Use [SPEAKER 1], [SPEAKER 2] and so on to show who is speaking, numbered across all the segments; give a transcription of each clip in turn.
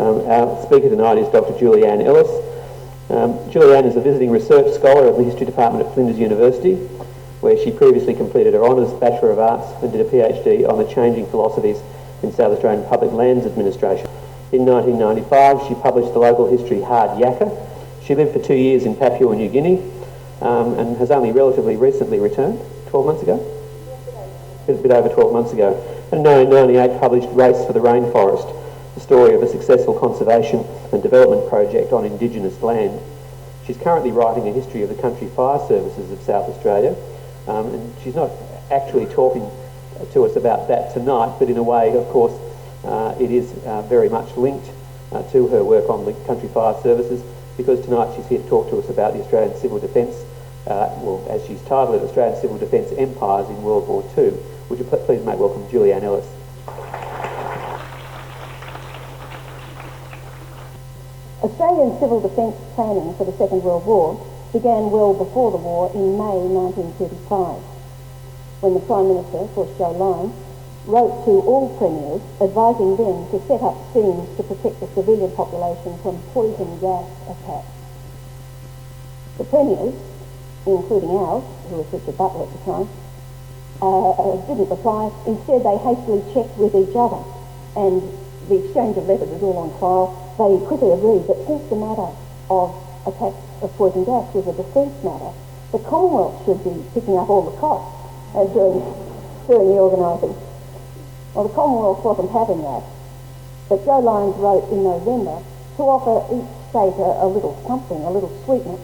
[SPEAKER 1] Our speaker tonight is Dr. Julianne Ellis. Julianne is a visiting research scholar of the History Department at Flinders University, where she previously completed her Honours Bachelor of Arts and did a PhD on the changing philosophies in South Australian public lands administration. In 1995, she published the local history Hard Yakka. She lived for 2 years in Papua New Guinea and has only relatively recently returned, 12 months ago? A bit over 12 months ago. And in 1998 published Race for the Rainforest, the story of a successful conservation and development project on Indigenous land. She's currently writing a history of the country fire services of South Australia, and she's not actually talking to us about that tonight, but in a way, of course, it is very much linked to her work on the country fire services, because tonight she's here to talk to us about the Australian Civil Defence, well, as she's titled it, Australian Civil Defence Empires in World War II. Would you please make welcome Julianne Ellis.
[SPEAKER 2] Australian civil defence planning for the Second World War began well before the war in May 1935, when the Prime Minister, of course Joe Lyons, wrote to all premiers advising them to set up schemes to protect the civilian population from poison gas attacks. The premiers, including ours, who was Richard Butler at the time, didn't reply. Instead, they hastily checked with each other, and the exchange of letters is all on file. They quickly agreed that since the matter of attacks of poison gas was a defence matter, the Commonwealth should be picking up all the costs during the organising. Well, the Commonwealth wasn't having that, but Joe Lyons wrote in November to offer each state a little something, a little sweetener.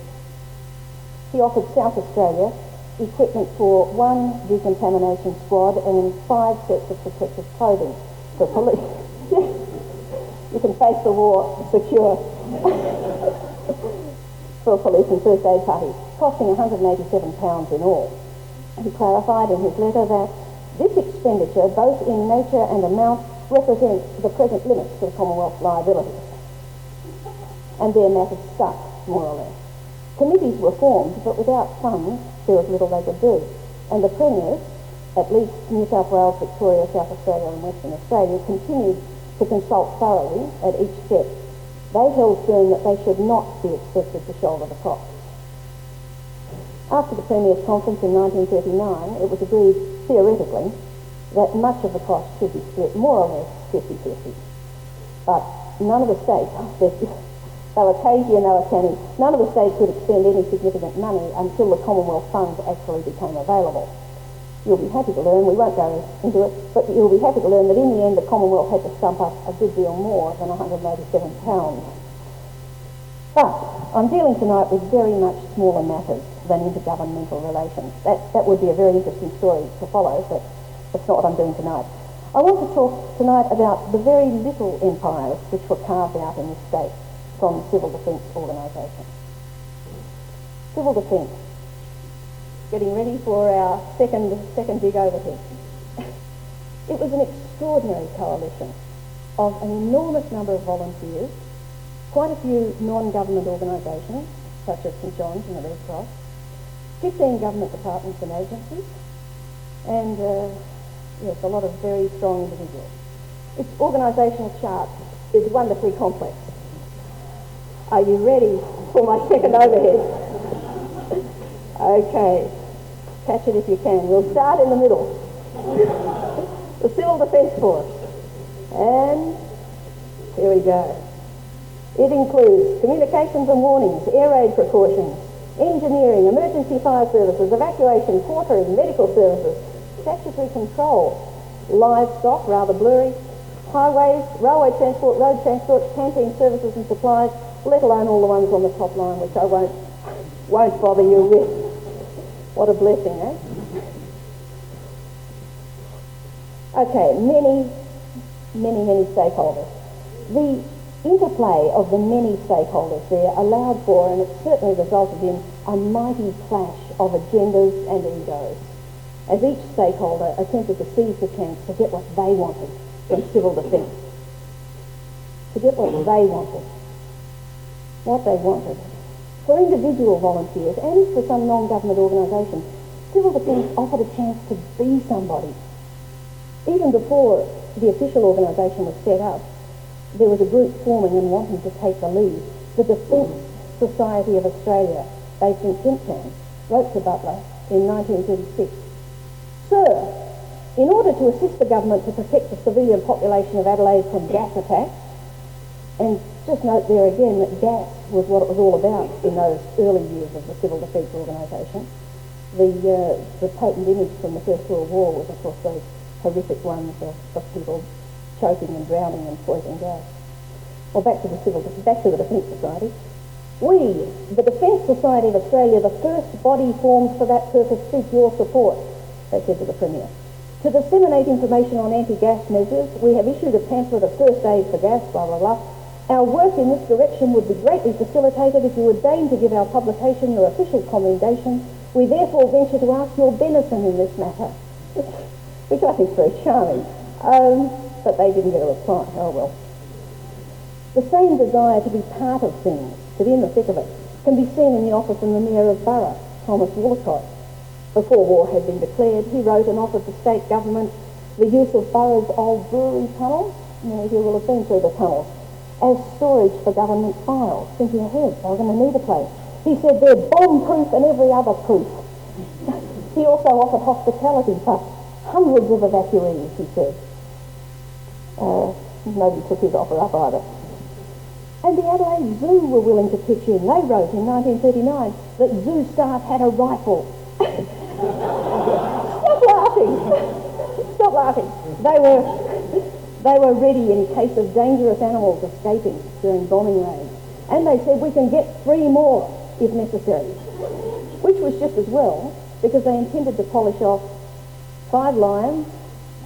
[SPEAKER 2] He offered South Australia equipment for 1 decontamination squad and 5 sets of protective clothing for police. You can face the war secure for police and first aid parties, costing £187 in all. He clarified in his letter that this expenditure, both in nature and amount, represents the present limits of Commonwealth liabilities. And their matters stuck, more or less. Committees were formed, but without funds, there was little they could do. And the premiers, at least New South Wales, Victoria, South Australia and Western Australia, continued to consult thoroughly at each step. They held firm that they should not be expected to shoulder the cost. After the Premiers' Conference in 1939, it was agreed, theoretically, that much of the cost should be split more or less 50-50. But none of the states, they were cagey and they were canny, none of the states would expend any significant money until the Commonwealth funds actually became available. You'll be happy to learn, we won't go into it, but you'll be happy to learn that in the end the Commonwealth had to stump up a good deal more than £187. But I'm dealing tonight with very much smaller matters than intergovernmental relations. That would be a very interesting story to follow, but that's not what I'm doing tonight. I want to talk tonight about the very little empires which were carved out in this state from the civil defence organisation. Civil defence. Getting ready for our second big overhead. It was an extraordinary coalition of an enormous number of volunteers, quite a few non-government organisations, such as St John's and the Red Cross, 15 government departments and agencies, and yes, a lot of very strong individuals. Its organisational chart is wonderfully complex. Are you ready for my second overhead? Okay, catch it if you can. We'll start in the middle. The Civil Defence Force. And here we go. It includes communications and warnings, air raid precautions, engineering, emergency fire services, evacuation, quartering, medical services, statutory control, livestock, rather blurry, highways, railway transport, road transport, canteen services and supplies, let alone all the ones on the top line, which I won't bother you with. What a blessing, eh? Okay, many stakeholders. The interplay of the many stakeholders there allowed for, and it certainly resulted in, a mighty clash of agendas and egos, as each stakeholder attempted to seize the chance to get what they wanted from civil defence. To get what they wanted. What they wanted. For individual volunteers and for some non-government organisations, civil defence offered a chance to be somebody. Even before the official organisation was set up, there was a group forming and wanting to take the lead. The Defence Society of Australia, based in Kemptown, wrote to Butler in 1936, "Sir, in order to assist the government to protect the civilian population of Adelaide from gas attacks," and just note there again that gas was what it was all about in those early years of the Civil Defence Organisation. The potent image from the First World War was, of course, those horrific ones of people choking and drowning and poison gas. Well, back to the Defence Society. "We, the Defence Society of Australia, the first body formed for that purpose, seek your support," they said to the Premier. "To disseminate information on anti-gas measures, we have issued a pamphlet of first aid for gas, blah, blah, blah. Our work in this direction would be greatly facilitated if you would deign to give our publication your official commendation. We therefore venture to ask your benison in this matter," which I think is very charming. But they didn't get a reply. Oh well. The same desire to be part of things, to be in the thick of it, can be seen in the office of the Mayor of Borough, Thomas Lieut-Col. Before war had been declared, he wrote and offered the state government the use of Borough's old brewery tunnels, many of you will have been through the tunnels, as storage for government files. Thinking ahead, they were going to need a place. He said they're bomb-proof and every other proof. He also offered hospitality for hundreds of evacuees, he said. Nobody took his offer up either. And the Adelaide Zoo were willing to pitch in. They wrote in 1939 that zoo staff had a rifle. Stop laughing. Stop laughing. They were ready in case of dangerous animals escaping during bombing raids. And they said we can get 3 more if necessary, which was just as well because they intended to polish off 5 lions,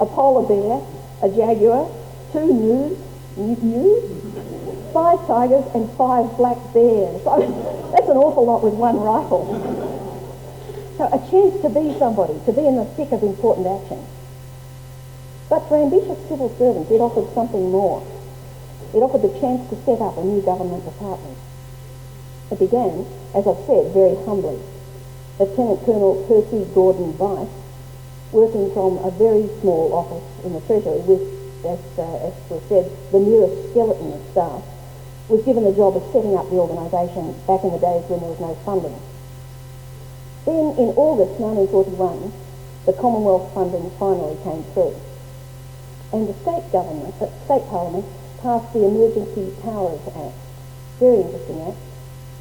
[SPEAKER 2] a polar bear, a jaguar, 2 gnus, 5 tigers and 5 black bears. That's an awful lot with 1 rifle. So a chance to be somebody, to be in the thick of important action. But for ambitious civil servants, it offered something more. It offered the chance to set up a new government department. It began, as I've said, very humbly. Lieutenant Colonel Percy Gordon Bice, working from a very small office in the Treasury with, as was said, the merest skeleton of staff, was given the job of setting up the organisation back in the days when there was no funding. Then, in August 1941, the Commonwealth funding finally came through. And the state parliament passed the Emergency Powers Act, very interesting act,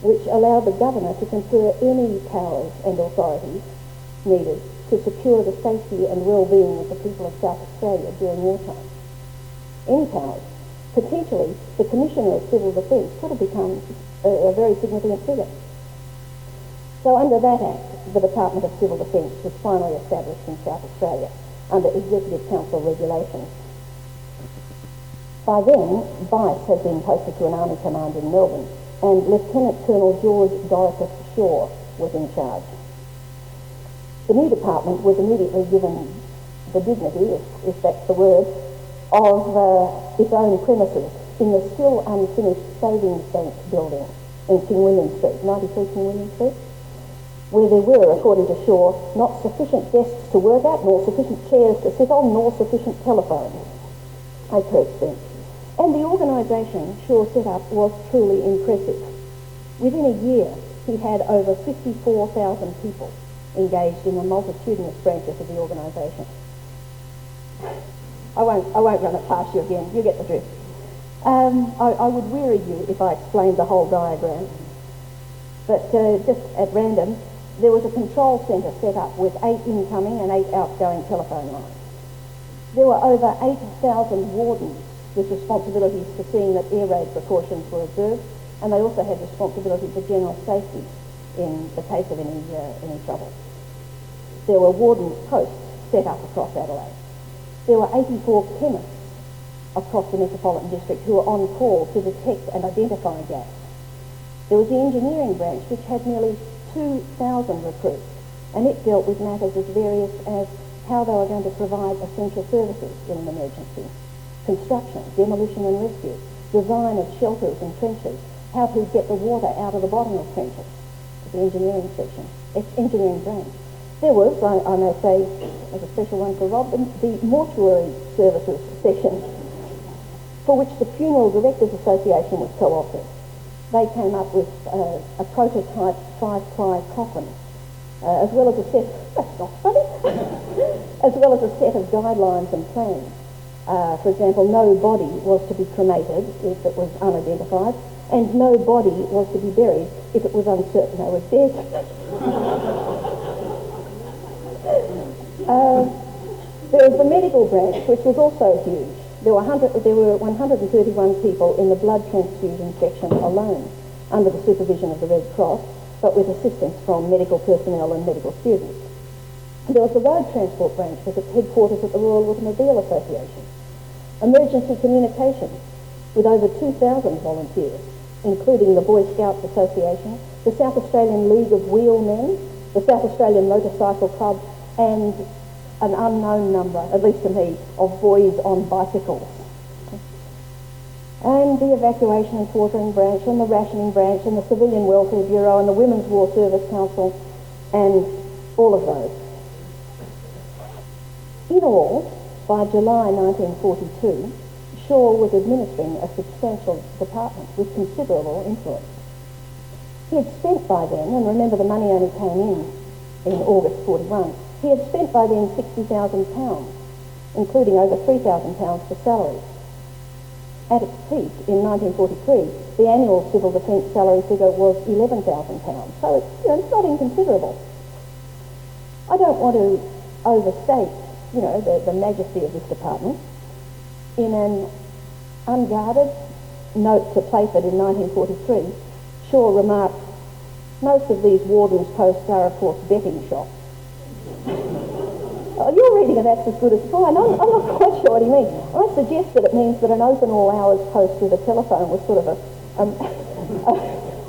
[SPEAKER 2] which allowed the governor to confer any powers and authorities needed to secure the safety and well-being of the people of South Australia during wartime. Any powers. Potentially, the Commissioner of Civil Defence could have become a very significant figure. So under that act, the Department of Civil Defence was finally established in South Australia under Executive Council regulations. By then, Bice had been posted to an army command in Melbourne, and Lieutenant Colonel George Shaw was in charge. The new department was immediately given the dignity, if that's the word, of its own premises in the still unfinished Savings Bank building in King William Street, 93 King William Street, where there were, according to Shaw, not sufficient desks to work at, nor sufficient chairs to sit on, nor sufficient telephones. A per expense. And the organisation Shaw set up was truly impressive. Within a year, he had over 54,000 people engaged in the multitudinous branches of the organisation. I won't run it past you again. You get the drift. I would weary you if I explained the whole diagram. But just at random, there was a control centre set up with 8 incoming and 8 outgoing telephone lines. There were over 8,000 wardens with responsibilities for seeing that air raid precautions were observed, and they also had responsibility for general safety in the case of any trouble. There were wardens' posts set up across Adelaide. There were 84 chemists across the metropolitan district who were on call to detect and identify gas. There was the engineering branch, which had nearly 2,000 recruits, and it dealt with matters as various as how they were going to provide essential services in an emergency, construction, demolition and rescue, design of shelters and trenches, how to get the water out of the bottom of trenches, the engineering section, engineering branch. There was, I may say, as a special one for Rob, the mortuary services section. for which the Funeral Directors Association was co-opted. They came up with a prototype 5-ply coffin, as well as a set, that's not funny, as well as a set of guidelines and plans. For example, no body was to be cremated if it was unidentified, and no body was to be buried if it was uncertain they were dead. There was the medical branch, which was also huge. There were 131 people in the blood transfusion section alone, under the supervision of the Red Cross, but with assistance from medical personnel and medical students. There was the road transport branch with its headquarters at the Royal Automobile Association. Emergency communications, with over 2,000 volunteers, including the Boy Scouts Association, the South Australian League of Wheelmen, the South Australian Motorcycle Club, and an unknown number, at least to me, of boys on bicycles. And the evacuation and quartering branch, and the rationing branch, and the Civilian Welfare Bureau, and the Women's War Service Council, and all of those. In all, by July 1942, Shaw was administering a substantial department with considerable influence. He had spent by then, and remember the money only came in August 41, he had spent by then £60,000, including over £3,000 for salaries. At its peak in 1943, the annual civil defence salary figure was £11,000, so it's not inconsiderable. I don't want to overstate, the majesty of this department. In an unguarded note to Playford in 1943, Shaw remarked, "Most of these wardens' posts are, of course, betting shops." Your reading of that's as good as mine. I'm not quite sure what he means. I suggest that it means that an open all hours post with a telephone was sort of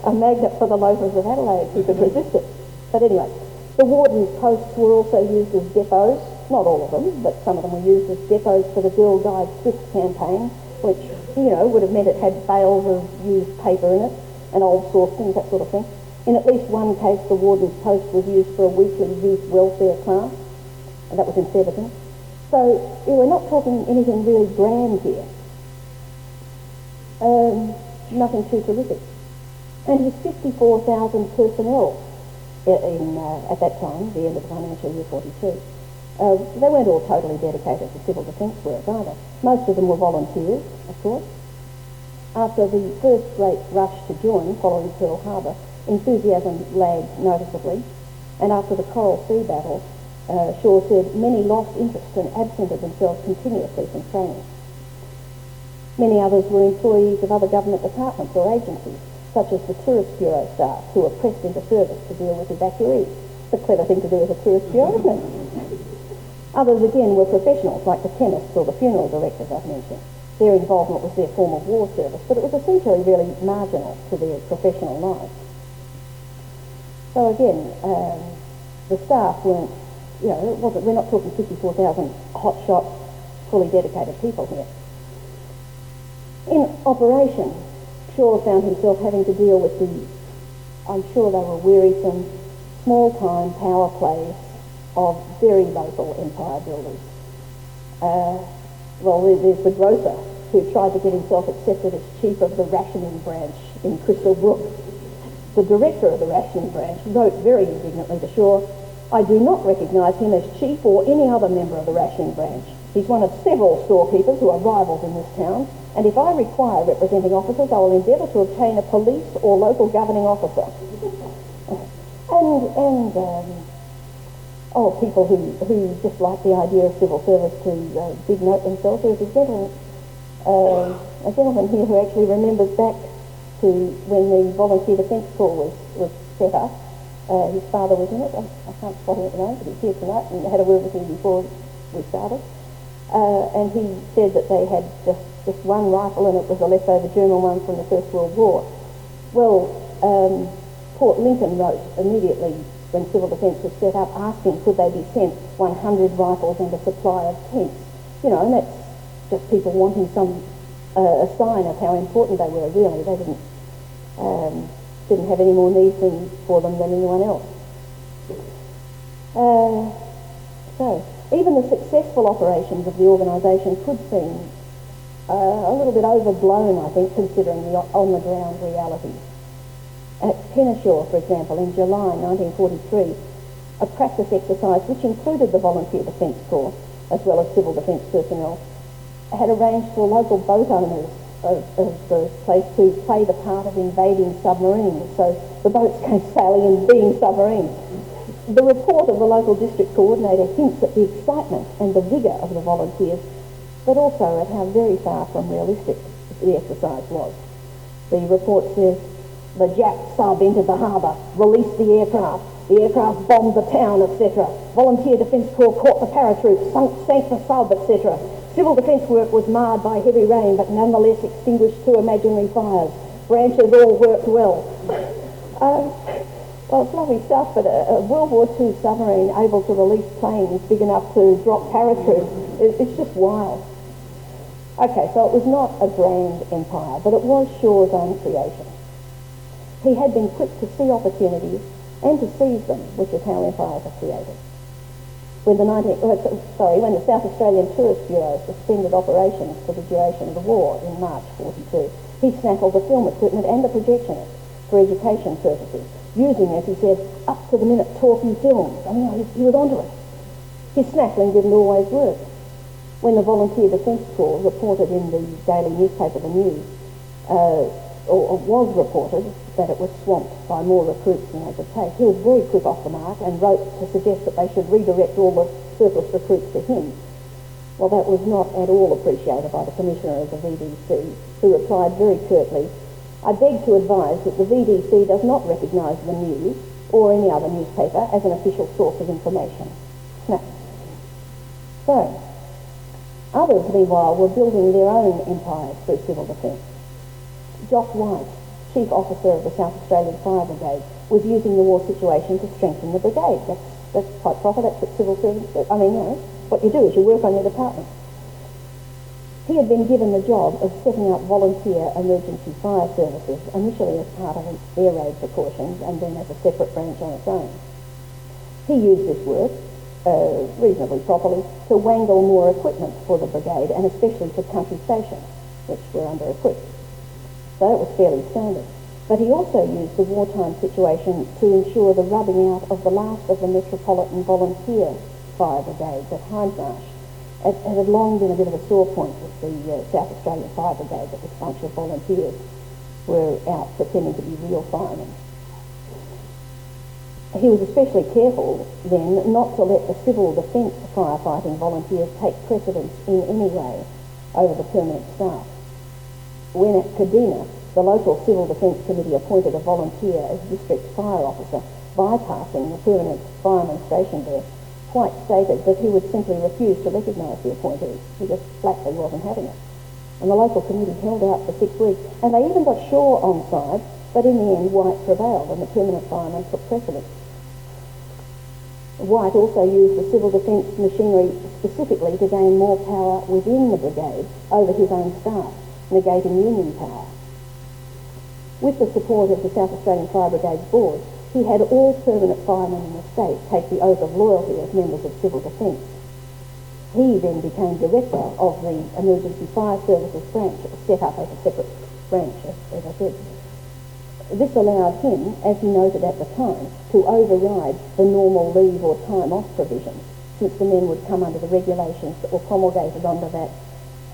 [SPEAKER 2] a magnet for the loafers of Adelaide who could resist it. But anyway, the wardens' posts were also used as depots. Not all of them, but some of them were used as depots for the Girl Guide Swift campaign, which, would have meant it had bales of used paper in it and old saucepans, that sort of thing. In at least one case, the warden's post was used for a weekly youth welfare class, and that was in Featherton. So we're not talking anything really grand here. Nothing too terrific. And his 54,000 personnel at that time, the end of the financial year 42, they weren't all totally dedicated to civil defence work either. Most of them were volunteers, of course. After the first great rush to join following Pearl Harbor, enthusiasm lagged noticeably, and after the Coral Sea battle, Shaw said many lost interest and absented themselves continuously from training. Many others were employees of other government departments or agencies, such as the Tourist Bureau staff, who were pressed into service to deal with evacuees. It's a clever thing to do with a tourist bureau, isn't it? Others, again, were professionals, like the chemists or the funeral directors I've mentioned. Their involvement was their form of war service, but it was essentially really marginal to their professional lives. So again, the staff weren't, we're not talking 54,000 hotshot, fully dedicated people here. In operation, Shaw found himself having to deal with I'm sure they were wearisome, small-time power plays of very local empire builders. There's the grocer who tried to get himself accepted as chief of the rationing branch in Crystal Brook. The director of the rationing branch wrote very indignantly to Shaw, "I do not recognise him as chief or any other member of the rationing branch. He's one of several storekeepers who are rivals in this town, and if I require representing officers, I will endeavour to obtain a police or local governing officer." People who just like the idea of civil service to big note themselves. There's a gentleman here who actually remembers back to when the Volunteer Defence Corps was set up. His father was in it. I can't spot him at the moment, but he's here tonight and had a word with him before we started. And he said that they had just one rifle and it was a leftover German one from the First World War. Well, Port Lincoln wrote immediately when civil defence was set up, asking could they be sent 100 rifles and a supply of tents. And that's just people wanting a sign of how important they were, really. They didn't have any more need for them than anyone else. So, even the successful operations of the organisation could seem a little bit overblown, I think, considering the on-the-ground realities. At Kennesaw, for example, in July 1943, a practice exercise which included the Volunteer Defence Corps, as well as civil defence personnel, had arranged for local boat owners of the place to play the part of invading submarines. So the boats came sailing in being submarines. The report of the local district coordinator hints at the excitement and the vigour of the volunteers, but also at how very far from realistic the exercise was. The report says, the Jap sub entered the harbour, released the aircraft bombed the town, etc. Volunteer Defence Corps caught the paratroops, sank the sub, etc. Civil defence work was marred by heavy rain, but nonetheless extinguished 2 imaginary fires. Branches all worked well. Well, it's lovely stuff, but a World War II submarine able to release planes big enough to drop parachutes, it's just wild. Okay, so it was not a grand empire, but it was Shaw's own creation. He had been quick to see opportunities and to seize them, which is how empires are created. When the South Australian Tourist Bureau suspended operations for the duration of the war in March 42, he snackled the film equipment and the projectionist for education purposes, using, as he said, up-to-the-minute talking films. I mean, he was onto it. His snackling didn't always work. When the Volunteer Defence Corps reported in the daily newspaper, The News, or was reported that it was swamped by more recruits than they could take, he was very quick off the mark and wrote to suggest that they should redirect all the surplus recruits to him. Well, that was not at all appreciated by the Commissioner of the VDC, who replied very curtly, I beg to advise that the VDC does not recognise the News or any other newspaper as an official source of information. Snap. So, others, meanwhile, were building their own empires through civil defence. Jock White, Chief Officer of the South Australian Fire Brigade, was using the war situation to strengthen the brigade. That's quite proper, that's what civil servants do. I mean, you know, what you do is you work on your department. He had been given the job of setting up volunteer emergency fire services, initially as part of air raid precautions and then as a separate branch on its own. He used this work, reasonably properly, to wangle more equipment for the brigade and especially for country stations, which were under-equipped. So it was fairly standard. But he also used the wartime situation to ensure the rubbing out of the last of the Metropolitan Volunteer Fire Brigades at Hindmarsh. It had long been a bit of a sore point with the South Australian Fire Brigade that this bunch of volunteers were out pretending to be real firemen. He was especially careful then not to let the civil defence firefighting volunteers take precedence in any way over the permanent staff. When at Kadina, the local Civil Defence Committee appointed a volunteer as district fire officer, bypassing the permanent fireman stationed there, White stated that he would simply refuse to recognise the appointee. He just flatly wasn't having it. And the local committee held out for 6 weeks, and they even got Shaw on side, but in the end White prevailed and the permanent fireman took precedence. White also used the civil defence machinery specifically to gain more power within the brigade over his own staff, negating union power. With the support of the South Australian Fire Brigade's board, he had all permanent firemen in the state take the oath of loyalty as members of civil defence. He then became director of the Emergency Fire Services branch, set up as a separate branch, as I said. This allowed him, as he noted at the time, to override the normal leave or time off provisions, since the men would come under the regulations that were promulgated under that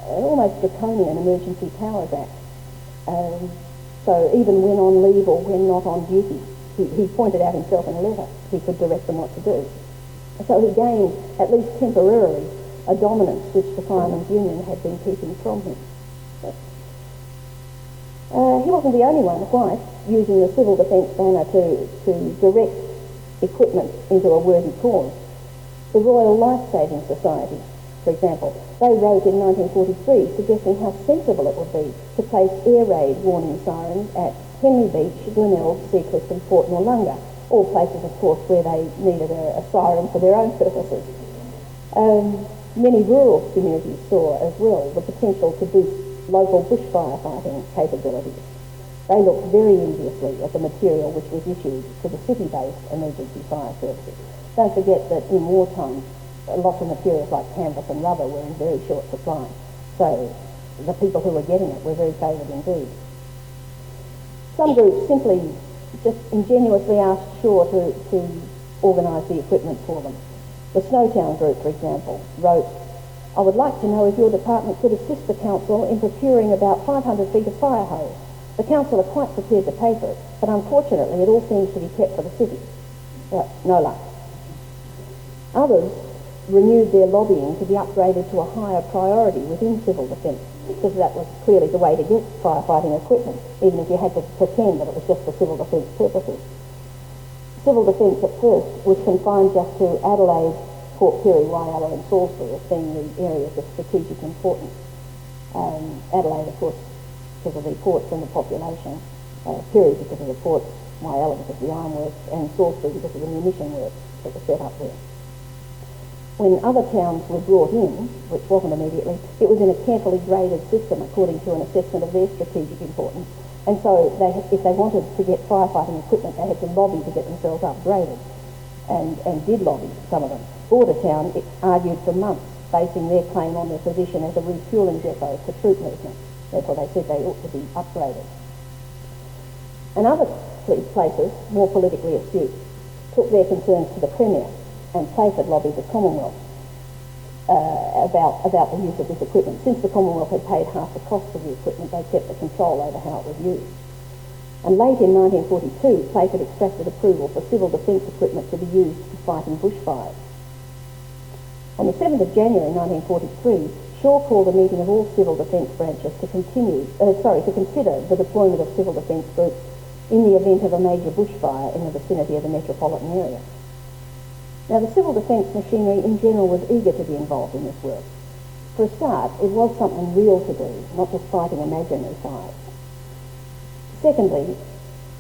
[SPEAKER 2] almost draconian Emergency Powers Act. So even when on leave or when not on duty, he pointed out himself in a letter, he could direct them what to do. So he gained, at least temporarily, a dominance which the Firemen's Union had been keeping from him. He wasn't the only one, White, using the civil defence banner to direct equipment into a worthy cause. The Royal Life Saving Society, for example, they wrote in 1943 suggesting how sensible it would be to place air raid warning sirens at Henley Beach, Glenelg, Seacliff and Port Noarlunga, all places, of course, where they needed a siren for their own purposes. Many rural communities saw as well the potential to boost local bushfire fighting capabilities. They looked very enviously at the material which was issued to the city-based emergency fire services. Don't forget that in wartime, lots of materials like canvas and rubber were in very short supply. So the people who were getting it were very favoured indeed. Some groups simply just ingenuously asked Shaw to organise the equipment for them. The Snowtown group, for example, wrote, "I would like to know if your department could assist the council in procuring about 500 feet of fire hose. The council are quite prepared to pay for it, but unfortunately it all seems to be kept for the city." Right, no luck. Others renewed their lobbying to be upgraded to a higher priority within civil defence, because that was clearly the way to get firefighting equipment, even if you had to pretend that it was just for civil defence purposes. Civil defence at first was confined just to Adelaide, Port Pirie, Whyalla and Salisbury as being the areas of strategic importance. Adelaide, of course, because of the ports and the population, Pirie because of the ports, Whyalla because of the ironworks, and Salisbury because of the munition works that were set up there. When other towns were brought in, which wasn't immediately, it was in a carefully graded system according to an assessment of their strategic importance. And so if they wanted to get firefighting equipment, they had to lobby to get themselves upgraded, and did lobby, some of them. Bordertown argued for months, basing their claim on their position as a refuelling depot for troop movement. Therefore they said they ought to be upgraded. And other places, more politically astute, took their concerns to the Premier, and Playford lobbied the Commonwealth about the use of this equipment. Since the Commonwealth had paid half the cost of the equipment, they kept the control over how it was used. And late in 1942, Playford extracted approval for civil defence equipment to be used for fighting bushfires. On the 7th of January 1943, Shaw called a meeting of all civil defence branches to consider the deployment of civil defence groups in the event of a major bushfire in the vicinity of the metropolitan area. Now, the civil defence machinery in general was eager to be involved in this work. For a start, it was something real to do, not just fighting imaginary fires. Secondly,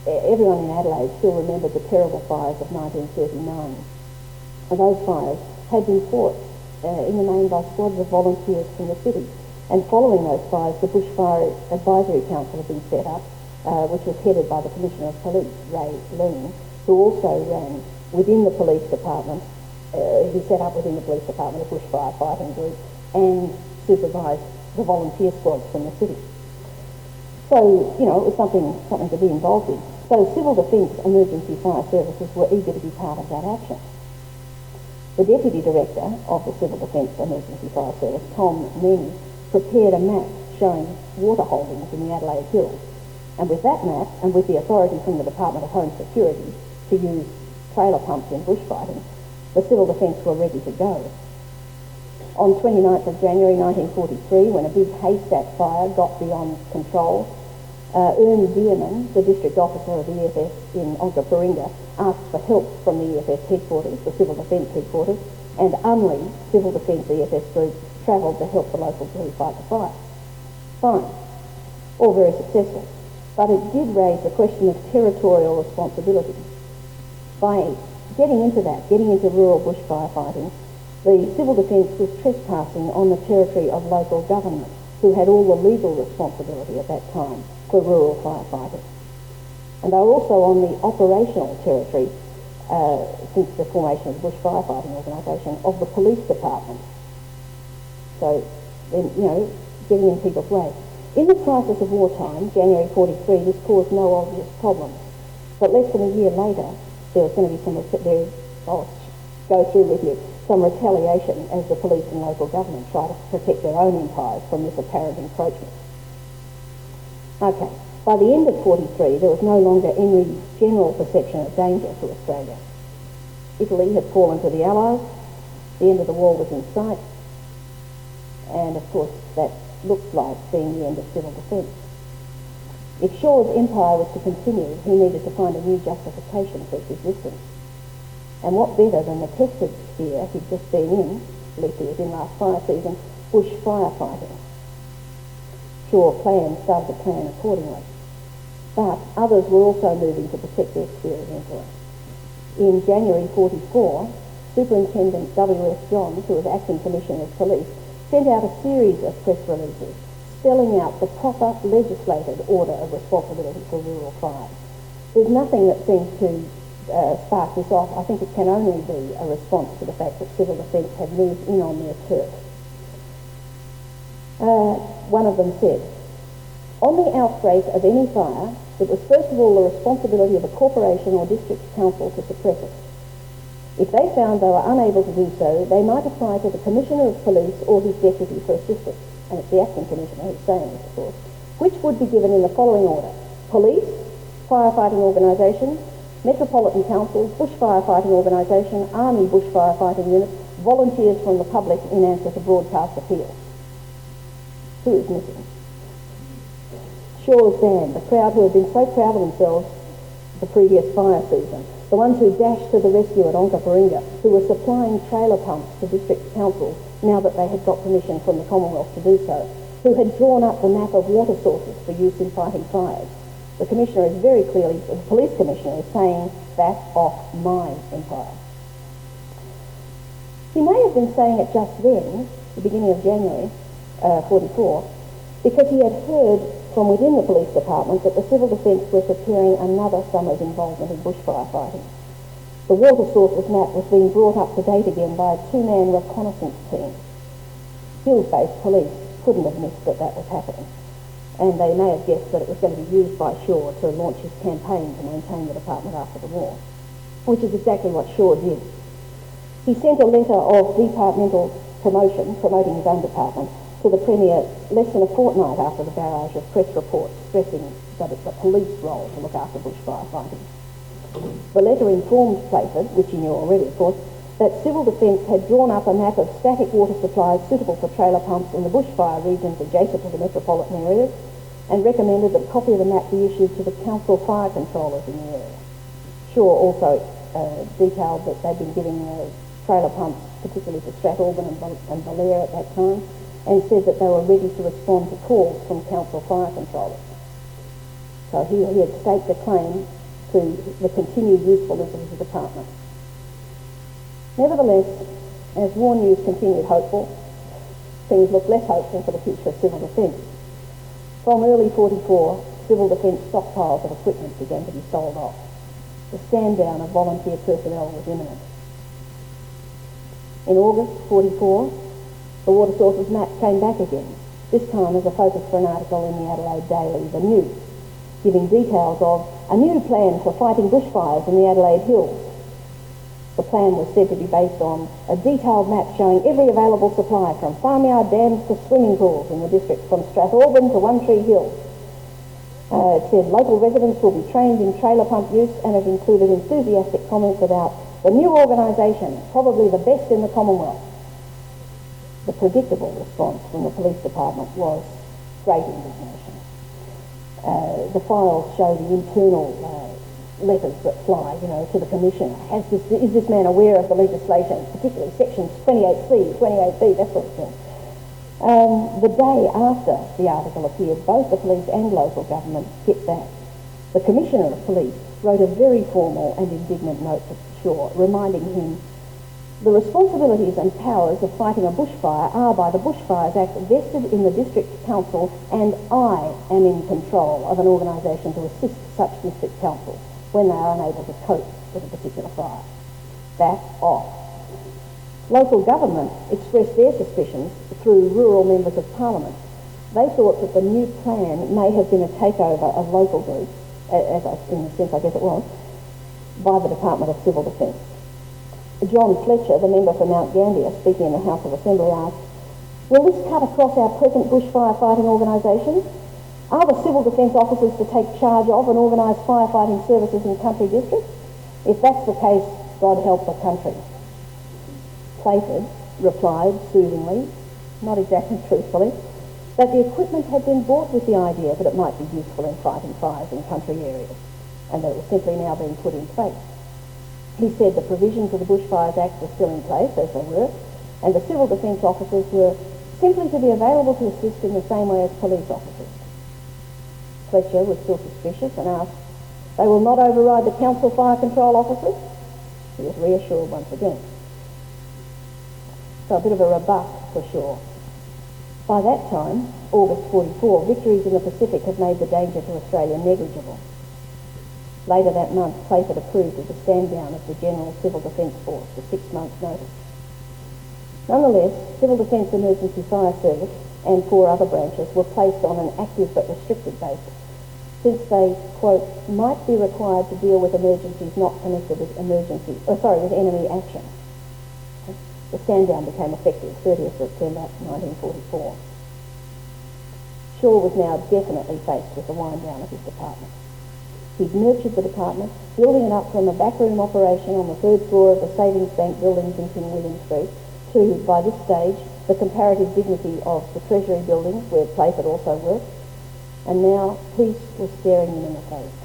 [SPEAKER 2] everyone in Adelaide still remembered the terrible fires of 1939. And those fires had been fought in the main by squads of volunteers from the city. And following those fires, the Bushfire Advisory Council had been set up, which was headed by the Commissioner of Police, Ray Lean, who also ran within the police department, he set up within the police department a bushfire fighting group and supervised the volunteer squads from the city. So, it was something to be involved in. So civil defence emergency fire services were eager to be part of that action. The Deputy Director of the Civil Defence Emergency Fire Service, Tom Meany, prepared a map showing water holdings in the Adelaide Hills. And with that map, and with the authority from the Department of Home Security to use trailer pumps in bushfighting, the civil defence were ready to go. On 29th of January 1943, when a big haystack fire got beyond control, Ernie Dearman, the district officer of the EFS in Onkaparinga, asked for help from the EFS headquarters, the civil defence headquarters, and Unley, civil defence EFS group, travelled to help the local crew fight the fire. Fine. All very successful. But it did raise the question of territorial responsibility. By getting into rural bushfire fighting, the civil defence was trespassing on the territory of local government, who had all the legal responsibility at that time for rural firefighting. And they were also on the operational territory, since the formation of the Bush Firefighting Organisation, of the police department. So, getting in people's way. In the crisis of wartime, January 43, this caused no obvious problems. But less than a year later, there was going to be some retaliation as the police and local government try to protect their own empires from this apparent encroachment. Okay, by the end of 43, there was no longer any general perception of danger to Australia. Italy had fallen to the Allies, the end of the war was in sight, and of course that looked like being the end of civil defence. If Shaw's empire was to continue, he needed to find a new justification for its existence. And what better than the tested sphere he'd just been in, at least he was in last fire season, bush firefighting. Shaw started to plan accordingly. But others were also moving to protect their sphere of influence. In January 44, Superintendent W.S. Johns, who was acting Commissioner of Police, sent out a series of press releases spelling out the proper legislated order of responsibility for rural fires. There's nothing that seems to spark this off. I think it can only be a response to the fact that civil defence had moved in on their turf. One of them said, "On the outbreak of any fire, it was first of all the responsibility of a corporation or district council to suppress it. If they found they were unable to do so, they might apply to the Commissioner of Police or his deputy for assistance," and it's the acting commissioner who's saying this, of course, "which would be given in the following order: police, firefighting organisations, metropolitan councils, bush firefighting organisation, army bush firefighting units, volunteers from the public in answer to broadcast appeals." Who is missing? Shaw's band, the crowd who had been so proud of themselves the previous fire season, the ones who dashed to the rescue at Onkaparinga, who were supplying trailer pumps to district councils now that they had got permission from the Commonwealth to do so, who had drawn up the map of water sources for use in fighting fires. The Commissioner is very clearly, the Police Commissioner is saying, "That's off my empire." He may have been saying it just then, the beginning of January 44, because he had heard from within the police department that the Civil Defence were preparing another summer's involvement in bushfire fighting. The water sources map was being brought up to date again by a two-man reconnaissance team. Hills-based police couldn't have missed that that was happening, and they may have guessed that it was going to be used by Shaw to launch his campaign to maintain the department after the war, which is exactly what Shaw did. He sent a letter of departmental promotion, promoting his own department, to the Premier less than a fortnight after the barrage of press reports stressing that it's a police role to look after bushfire fighting. The letter informed Playford, which he knew already of course, that Civil Defence had drawn up a map of static water supplies suitable for trailer pumps in the bushfire regions adjacent to the metropolitan areas, and recommended that a copy of the map be issued to the council fire controllers in the area. Shaw also detailed that they'd been giving trailer pumps, particularly to Strathalbyn and Belair at that time, and said that they were ready to respond to calls from council fire controllers. So he had staked a claim to the continued usefulness of his department. Nevertheless, as war news continued hopeful, things looked less hopeful for the future of Civil Defence. From early 44, Civil Defence stockpiles of equipment began to be sold off. The stand down of volunteer personnel was imminent. In August 44, the water sources map came back again, this time as a focus for an article in the Adelaide Daily, The News, giving details of a new plan for fighting bushfires in the Adelaide Hills. The plan was said to be based on a detailed map showing every available supply from farmyard dams to swimming pools in the district, from Strathalbyn to One Tree Hill. It said local residents will be trained in trailer pump use, and it included enthusiastic comments about the new organisation, probably the best in the Commonwealth. The predictable response from the police department was great indignation. The files show the internal letters that fly, to the Commissioner. Is this man aware of the legislation, particularly sections 28C, 28B, that sort of thing? The day after the article appeared, both the police and local government hit back. The Commissioner of Police wrote a very formal and indignant note to Shaw, reminding him, "The responsibilities and powers of fighting a bushfire are by the Bushfires Act vested in the District Council, and I am in control of an organisation to assist such district councils when they are unable to cope with a particular fire." Back off. Local government expressed their suspicions through rural members of Parliament. They thought that the new plan may have been a takeover of local groups, in a sense I guess it was, by the Department of Civil Defence. John Fletcher, the member for Mount Gambier, speaking in the House of Assembly, asked, "Will this cut across our present bushfire fighting organisations? Are the civil defence officers to take charge of and organise firefighting services in country districts? If that's the case, God help the country." Playford replied soothingly, not exactly truthfully, that the equipment had been bought with the idea that it might be useful in fighting fires in country areas, and that it was simply now being put in place. He said the provisions of the Bushfires Act were still in place, as they were, and the civil defence officers were simply to be available to assist in the same way as police officers. Fletcher was still suspicious and asked, "They will not override the council fire control officers?" He was reassured once again. So a bit of a rebuff for Shaw. By that time, August 44, victories in the Pacific had made the danger to Australia negligible. Later that month, Playford approved of the stand-down of the General Civil Defence Force for 6 months' notice. Nonetheless, Civil Defence Emergency Fire Service and 4 other branches were placed on an active but restricted basis, since they, quote, might be required to deal with emergencies not connected with with enemy action. The stand-down became effective 30th September 1944. Shaw was now definitely faced with the wind-down of his department. He'd nurtured the department, building it up from a backroom operation on the 3rd floor of the Savings Bank buildings in King William Street to, by this stage, the comparative dignity of the Treasury buildings where Playford also worked, and now peace was staring him in the face.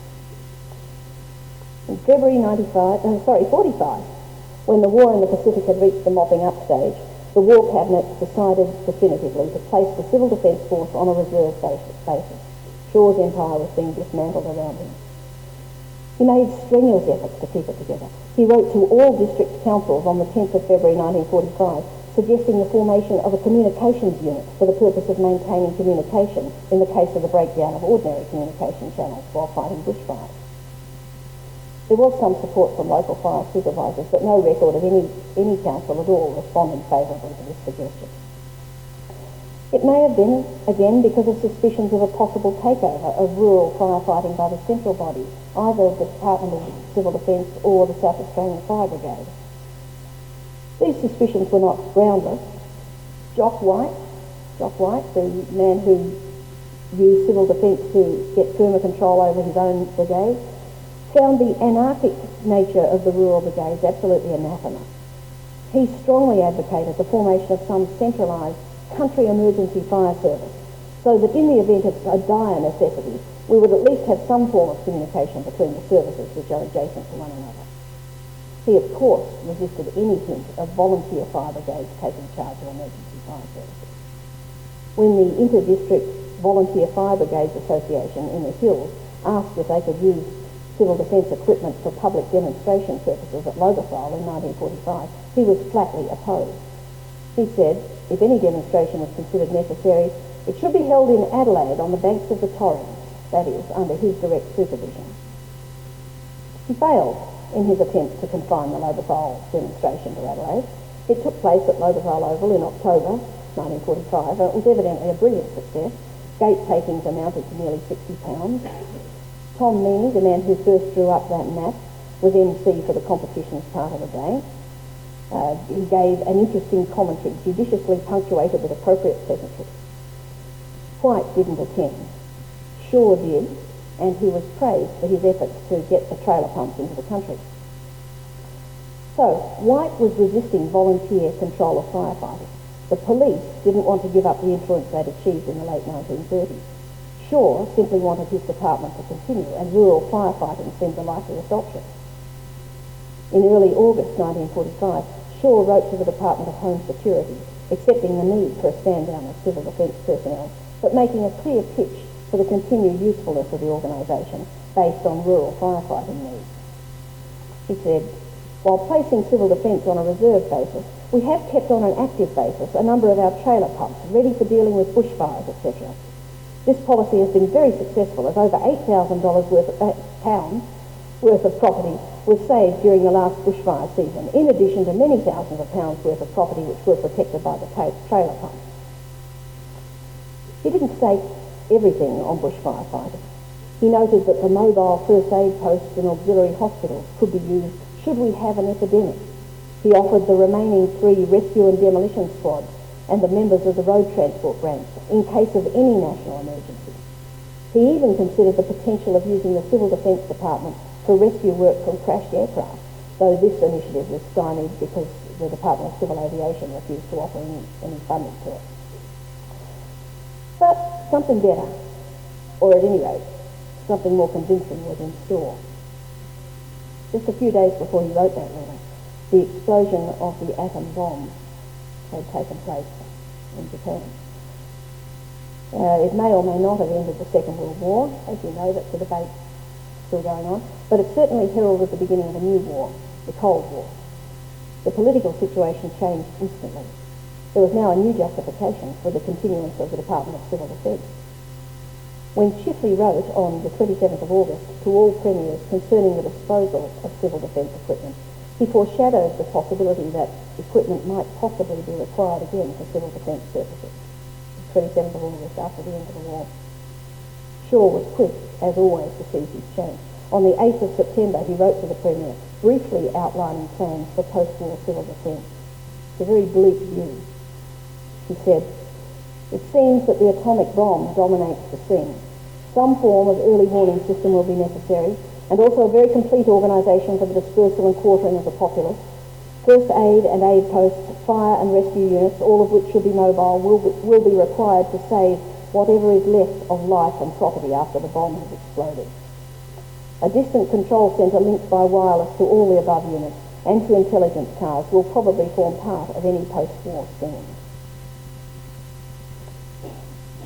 [SPEAKER 2] In February 45, when the war in the Pacific had reached the mopping up stage, the War Cabinet decided definitively to place the Civil Defence Force on a reserve basis. Shaw's empire was being dismantled around him. He made strenuous efforts to keep it together. He wrote to all district councils on the 10th of February 1945, suggesting the formation of a communications unit for the purpose of maintaining communication in the case of the breakdown of ordinary communication channels while fighting bushfires. There was some support from local fire supervisors, but no record of any council at all responding favourably to this suggestion. It may have been, again, because of suspicions of a possible takeover of rural firefighting by the central body, either the Department of Civil Defence or the South Australian Fire Brigade. These suspicions were not groundless. Jock White, the man who used civil defence to get firmer control over his own brigade, found the anarchic nature of the rural brigades absolutely anathema. He strongly advocated the formation of some centralised country emergency fire service, so that in the event of a dire necessity, we would at least have some form of communication between the services which are adjacent to one another. He, of course, resisted any hint of volunteer fire brigades taking charge of emergency fire services. When the Inter-District Volunteer Fire Brigades Association in the Hills asked if they could use civil defence equipment for public demonstration purposes at WWII in 1945, he was flatly opposed. He said, if any demonstration was considered necessary, it should be held in Adelaide on the banks of the Torrens, that is, under his direct supervision. He failed in his attempt to confine the WWII demonstration to Adelaide. It took place at WWII Oval in October 1945, and it was evidently a brilliant success. Gate takings amounted to nearly £60. Tom Meaney, the man who first drew up that map, was MC for the competitions part of the day. He gave an interesting commentary, judiciously punctuated with appropriate pleasantries. White didn't attend. Shaw did, and he was praised for his efforts to get the trailer pumps into the country. So, White was resisting volunteer control of firefighting. The police didn't want to give up the influence they'd achieved in the late 1930s. Shaw simply wanted his department to continue, and rural firefighting seemed the likeliest option. In early August 1945, Shaw wrote to the Department of Home Security, accepting the need for a stand-down of civil defence personnel, but making a clear pitch for the continued usefulness of the organisation based on rural firefighting needs. He said, while placing civil defence on a reserve basis, we have kept on an active basis a number of our trailer pumps ready for dealing with bushfires, etc. This policy has been very successful, as over £8,000 worth of property was saved during the last bushfire season, in addition to many thousands of pounds worth of property which were protected by the trailer pumps. He didn't stake everything on bushfire fighting. He noted that the mobile first aid posts and auxiliary hospitals could be used should we have an epidemic. He offered the remaining 3 rescue and demolition squads and the members of the road transport branch in case of any national emergency. He even considered the potential of using the Civil Defence Department for rescue work from crashed aircraft, though this initiative was stymied because the Department of Civil Aviation refused to offer any funding to it. But something better, or at any rate, something more convincing was in store. Just a few days before he wrote that letter, the explosion of the atom bomb had taken place in Japan. It may or may not have ended the Second World War. As you know, that's a debate still going on, but it certainly heralded the beginning of a new war, the Cold War. The political situation changed instantly. There was now a new justification for the continuance of the Department of Civil Defence. When Chifley wrote on the 27th of August to all premiers concerning the disposal of civil defence equipment, he foreshadowed the possibility that equipment might possibly be required again for civil defence purposes. 27th of August after the end of the war. Shaw was quick, as always, to seize his chance. On the 8th of September, he wrote to the Premier, briefly outlining plans for post-war civil defence. It's a very bleak view. He said, "It seems that the atomic bomb dominates the scene. Some form of early warning system will be necessary, and also a very complete organisation for the dispersal and quartering of the populace. First aid and aid posts, fire and rescue units, all of which should be mobile, will be required to save whatever is left of life and property after the bomb has exploded. A distant control centre linked by wireless to all the above units and to intelligence cars will probably form part of any post-war scheme."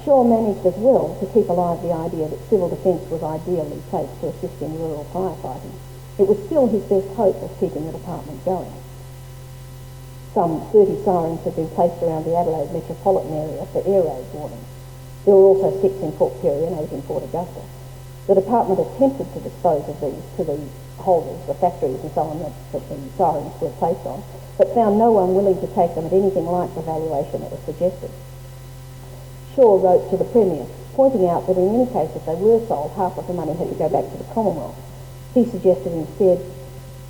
[SPEAKER 2] Shaw managed as well to keep alive the idea that civil defence was ideally placed to assist in rural firefighting. It was still his best hope of keeping the department going. Some 30 sirens had been placed around the Adelaide metropolitan area for air raid warnings. There were also 6 in Port Pirie and 8 in Port Augusta. The department attempted to dispose of these to the holders, the factories and so on that the sirens were placed on, but found no one willing to take them at anything like the valuation that was suggested. Shaw wrote to the Premier, pointing out that in any case if they were sold, half of the money had to go back to the Commonwealth. He suggested instead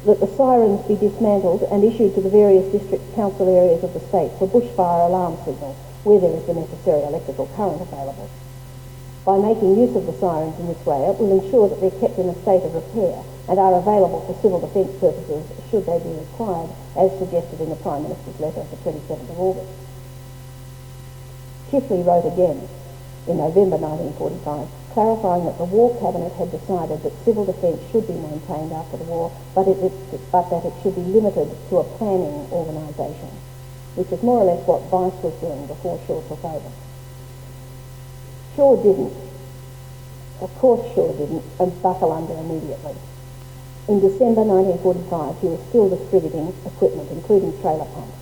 [SPEAKER 2] that the sirens be dismantled and issued to the various district council areas of the state for bushfire alarm signals where there is the necessary electrical current available. By making use of the sirens in this way, it will ensure that they're kept in a state of repair and are available for civil defence purposes should they be required, as suggested in the Prime Minister's letter of the 27th of August. Chifley wrote again in November 1945, clarifying that the War Cabinet had decided that civil defence should be maintained after the war, but that it should be limited to a planning organisation, which is more or less what Vice was doing before Shaw took over. Shaw didn't. Of course Shaw didn't, and buckle under immediately. In December 1945, he was still distributing equipment, including trailer pumps.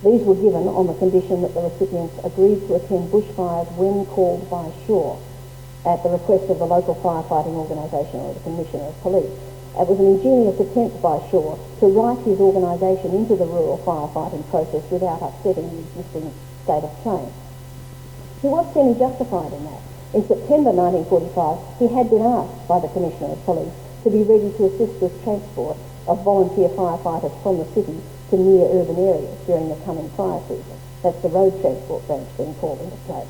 [SPEAKER 2] These were given on the condition that the recipients agreed to attend bushfires when called by Shaw at the request of the local firefighting organisation or the Commissioner of Police. It was an ingenious attempt by Shaw to write his organisation into the rural firefighting process without upsetting the existing state of change. He was semi-justified in that. In September 1945, he had been asked by the Commissioner of Police to be ready to assist with transport of volunteer firefighters from the city to near urban areas during the coming fire season. That's the road transport branch being called into play.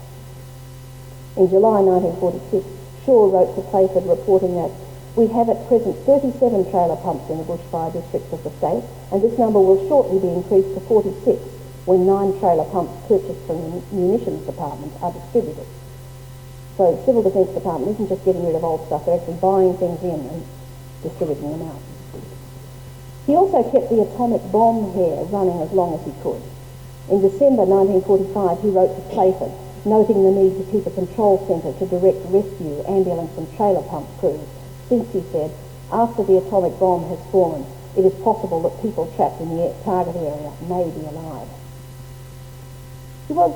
[SPEAKER 2] In July 1946, Shaw wrote to Playford reporting that "We have at present 37 trailer pumps in the bushfire districts of the state, and this number will shortly be increased to 46 when 9 trailer pumps purchased from the munitions department are distributed." So Civil Defence Department isn't just getting rid of old stuff, they're actually buying things in and distributing them out. He also kept the atomic bomb hair running as long as he could. In December 1945, he wrote to Playford, noting the need to keep a control centre to direct rescue, ambulance and trailer pump crews, since, he said, after the atomic bomb has fallen, it is possible that people trapped in the target area may be alive. He was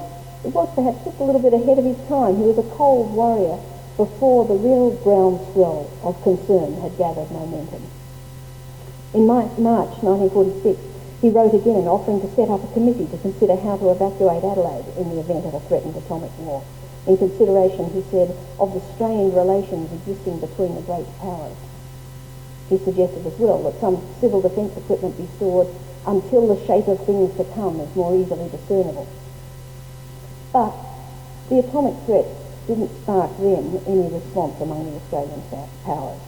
[SPEAKER 2] perhaps just a little bit ahead of his time. He was a cold warrior before the real groundswell of concern had gathered momentum. In March 1946, he wrote again offering to set up a committee to consider how to evacuate Adelaide in the event of a threatened atomic war. In consideration, he said, of the strained relations existing between the great powers. He suggested as well that some civil defence equipment be stored until the shape of things to come is more easily discernible. But the atomic threat didn't spark then any response among the Australian powers.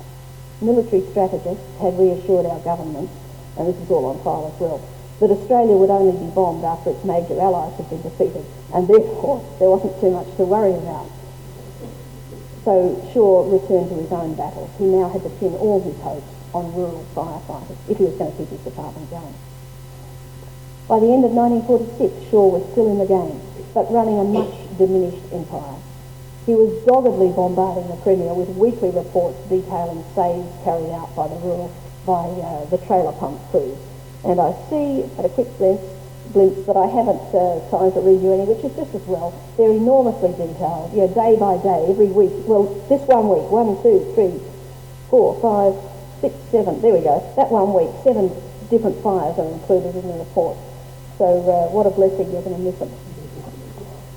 [SPEAKER 2] Military strategists had reassured our governments, and this is all on file as well, that Australia would only be bombed after its major allies had been defeated, and therefore there wasn't too much to worry about. So Shaw returned to his own battles. He now had to pin all his hopes on rural firefighting if he was going to keep his department going. By the end of 1946, Shaw was still in the game, but running a much diminished empire. He was doggedly bombarding the Premier with weekly reports detailing saves carried out by the trailer pump crews. And I see at a quick glimpse that I haven't time to read you any, which is just as well. They're enormously detailed, day by day, every week. Well, this 1 week, 1, 2, 3, 4, 5, 6, 7, there we go. That 1 week, 7 different fires are included in the report. So what a blessing, you're going to miss them.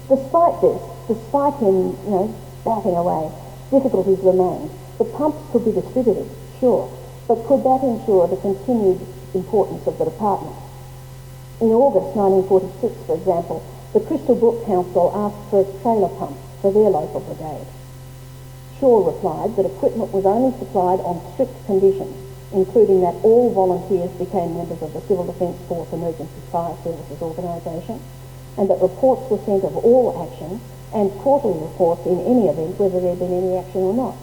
[SPEAKER 2] Despite this, despite him, batting away, difficulties remained. The pumps could be distributed, sure, but could that ensure the continued importance of the department? In August 1946, for example, the Crystal Brook Council asked for a trailer pump for their local brigade. Shaw replied that equipment was only supplied on strict conditions, including that all volunteers became members of the Civil Defence Force Emergency Fire Services organisation, and that reports were sent of all action and quarterly reports in any event, whether there had been any action or not.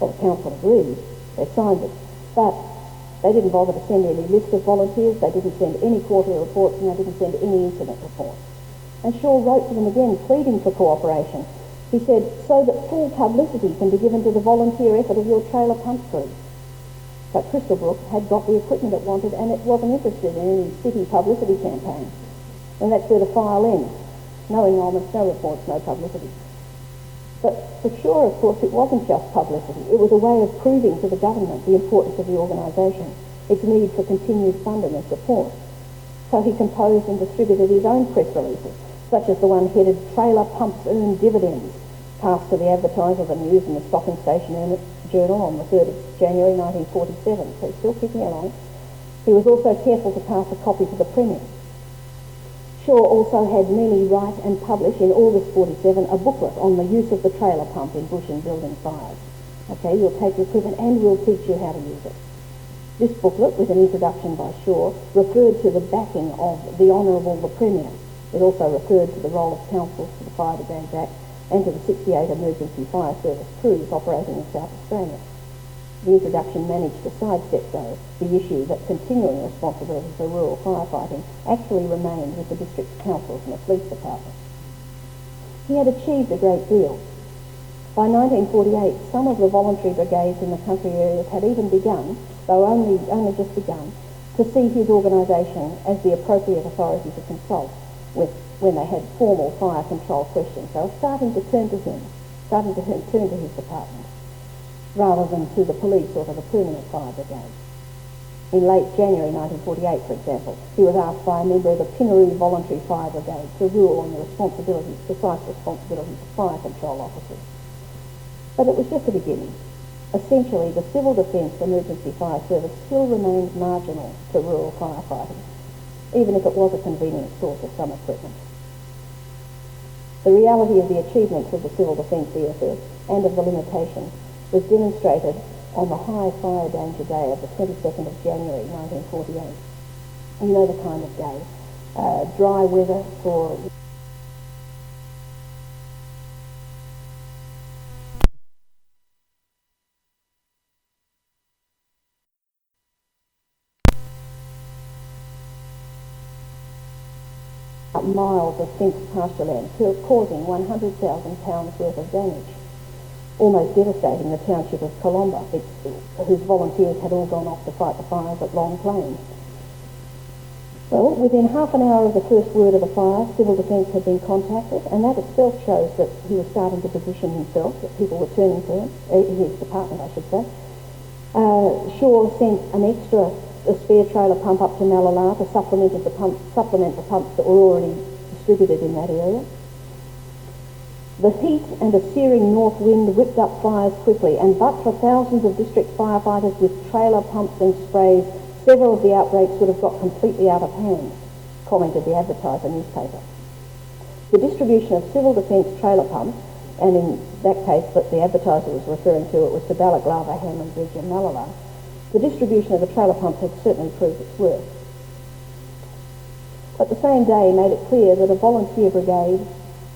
[SPEAKER 2] Well, the council agreed. They signed it. But they didn't bother to send any list of volunteers, they didn't send any quarterly reports, and they didn't send any incident reports. And Shaw wrote to them again, pleading for cooperation. He said, so that full publicity can be given to the volunteer effort of your trailer pump crew. But Crystal Brook had got the equipment it wanted, and it wasn't interested in any city publicity campaign. And that's where the file ends. No enrolments, no reports, no publicity. But for Shaw, of course, it wasn't just publicity. It was a way of proving to the government the importance of the organisation, its need for continued funding and support. So he composed and distributed his own press releases, such as the one headed Trailer Pumps Earn Dividends, passed to the advertiser of the News and the Stopping Station Journal on the 3rd of January 1947. So he's still kicking along. He was also careful to pass a copy to the Premier. Shaw also had Neely write and publish in August 47 a booklet on the use of the trailer pump in bush and building fires. Okay, you'll take your equipment and we'll teach you how to use it. This booklet, with an introduction by Shaw, referred to the backing of the Honourable the Premier. It also referred to the role of councils to the Fire Brigades Act and to the 68 Emergency Fire Service crews operating in South Australia. The introduction managed to sidestep, though, the issue that continuing responsibility for rural firefighting actually remained with the district councils and the police department. He had achieved a great deal. By 1948, some of the voluntary brigades in the country areas had even begun, though only just begun, to see his organisation as the appropriate authority to consult with when they had formal fire control questions. They were starting to turn to him, starting to turn to his department, rather than to the police or to the permanent fire brigade. In late January 1948, for example, he was asked by a member of the Pinaroo Voluntary Fire Brigade to rule on the precise responsibilities of fire control officers. But it was just the beginning. Essentially, the Civil Defence Emergency Fire Service still remained marginal to rural firefighting, even if it was a convenient source of some equipment. The reality of the achievements of the Civil Defence EFS and of the limitations was demonstrated on the high fire danger day of the 22nd of January 1948. You know the kind of day. Dry weather for miles of fenced pasture land, causing £100,000 worth of damage, almost devastating the township of Colomba, whose volunteers had all gone off to fight the fires at Long Plains. Well, within half an hour of the first word of the fire, Civil Defence had been contacted, and that itself shows that he was starting to position himself, that people were turning to him, his department, I should say. Shaw sent a spare trailer pump up to Malala to supplement the pumps that were already distributed in that area. The heat and a searing north wind whipped up fires quickly, and but for thousands of district firefighters with trailer pumps and sprays, several of the outbreaks would have got completely out of hand, commented the Advertiser newspaper. The distribution of Civil Defence trailer pumps, and in that case that the Advertiser was referring to, it was to Balaklava, Hammond Bridge and Malala, the distribution of the trailer pumps had certainly proved its worth. But the same day made it clear that a volunteer brigade,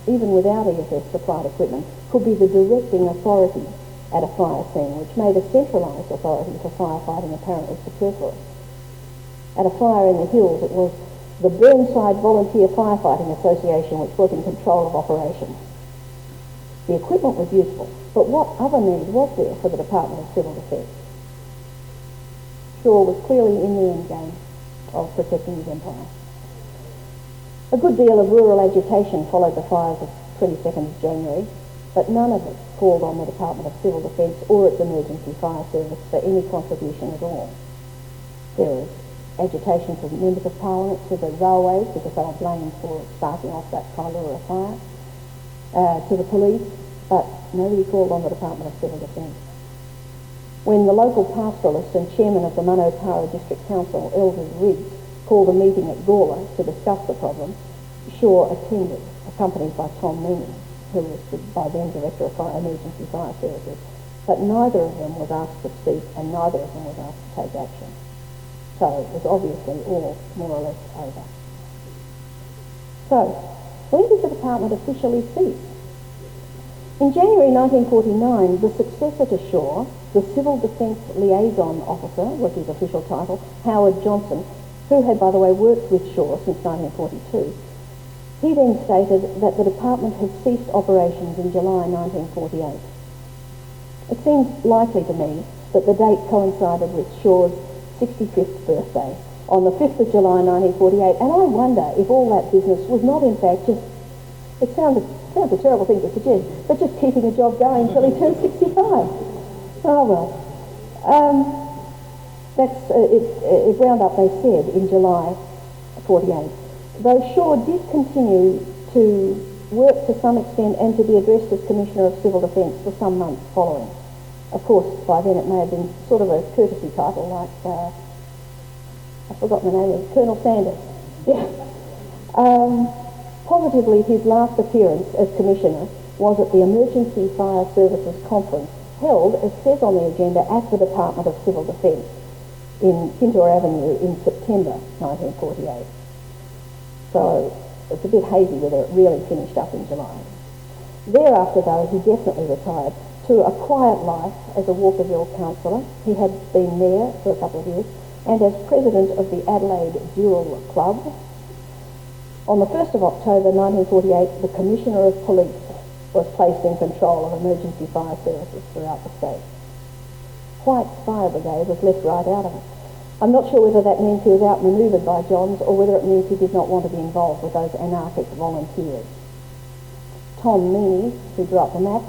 [SPEAKER 2] even without EFS supplied equipment, could be the directing authority at a fire scene, which made a centralised authority for firefighting apparently superfluous. At a fire in the hills, it was the Burnside Volunteer Firefighting Association which was in control of operations. The equipment was useful, but what other need was there for the Department of Civil Defence? Shaw was clearly in the end game of protecting his empire. A good deal of rural agitation followed the fires of 22nd of January, but none of it called on the Department of Civil Defence or its Emergency Fire Service for any contribution at all. There was agitation from members of Parliament to the railways because they were blamed for sparking off that Kailura fire. to the police, but nobody called on the Department of Civil Defence. When the local pastoralist and chairman of the Manopara District Council, Elders Riggs, called a meeting at Gawler to discuss the problem, Shaw attended, accompanied by Tom Meany, who was by then Director of Emergency Fire Services. But neither of them was asked to speak and neither of them was asked to take action. So it was obviously all more or less over. So, when did the department officially cease? In January 1949, the successor to Shaw, the Civil Defence Liaison Officer, was his official title, Howard Johnson, who had, by the way, worked with Shaw since 1942, he then stated that the department had ceased operations in July 1948. It seems likely to me that the date coincided with Shaw's 65th birthday on the 5th of July 1948, and I wonder if all that business was not in fact just, it sounds a terrible thing to suggest, but just keeping a job going until he turned 65. Oh well. It wound up, they said, in July 48. Though Shaw did continue to work to some extent and to be addressed as Commissioner of Civil Defence for some months following. Of course, by then it may have been sort of a courtesy title like, I've forgotten the name of it, Colonel Sanders. Yeah. Positively, his last appearance as Commissioner was at the Emergency Fire Services Conference held, as says on the agenda, at the Department of Civil Defence in Kintore Avenue in September 1948. So it's a bit hazy whether it really finished up in July. Thereafter, though, he definitely retired to a quiet life as a Walkerville councillor. He had been there for a couple of years, and as president of the Adelaide Dual Club. On the 1st of October 1948, the Commissioner of Police was placed in control of emergency fire services throughout the state. White's fire brigade was left right out of it. I'm not sure whether that means he was outmanoeuvred by Johns or whether it means he did not want to be involved with those anarchic volunteers. Tom Meany, who drew up the map,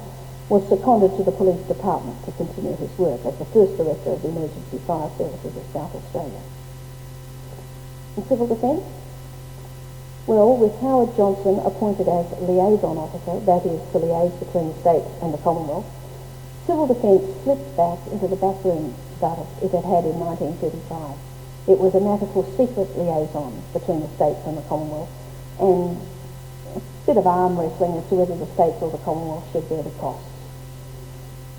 [SPEAKER 2] was seconded to the police department to continue his work as the first director of the Emergency Fire Services of South Australia. In civil defence? Well, with Howard Johnson appointed as liaison officer, that is, to liaise between the states and the Commonwealth, civil defence slipped back into the backroom status it had had in 1935. It was a matter for secret liaison between the states and the Commonwealth, and a bit of arm wrestling as to whether the states or the Commonwealth should bear the costs.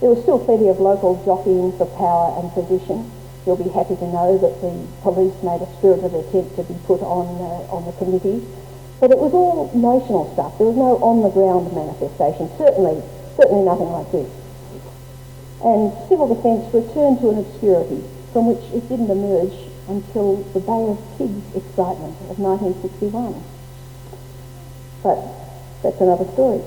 [SPEAKER 2] There was still plenty of local jockeying for power and position. You'll be happy to know that the police made a spirited attempt to be put on the committees, but it was all notional stuff. There was no on-the-ground manifestation, certainly nothing like this. And civil defence returned to an obscurity from which it didn't emerge until the Bay of Pigs excitement of 1961. But that's another story.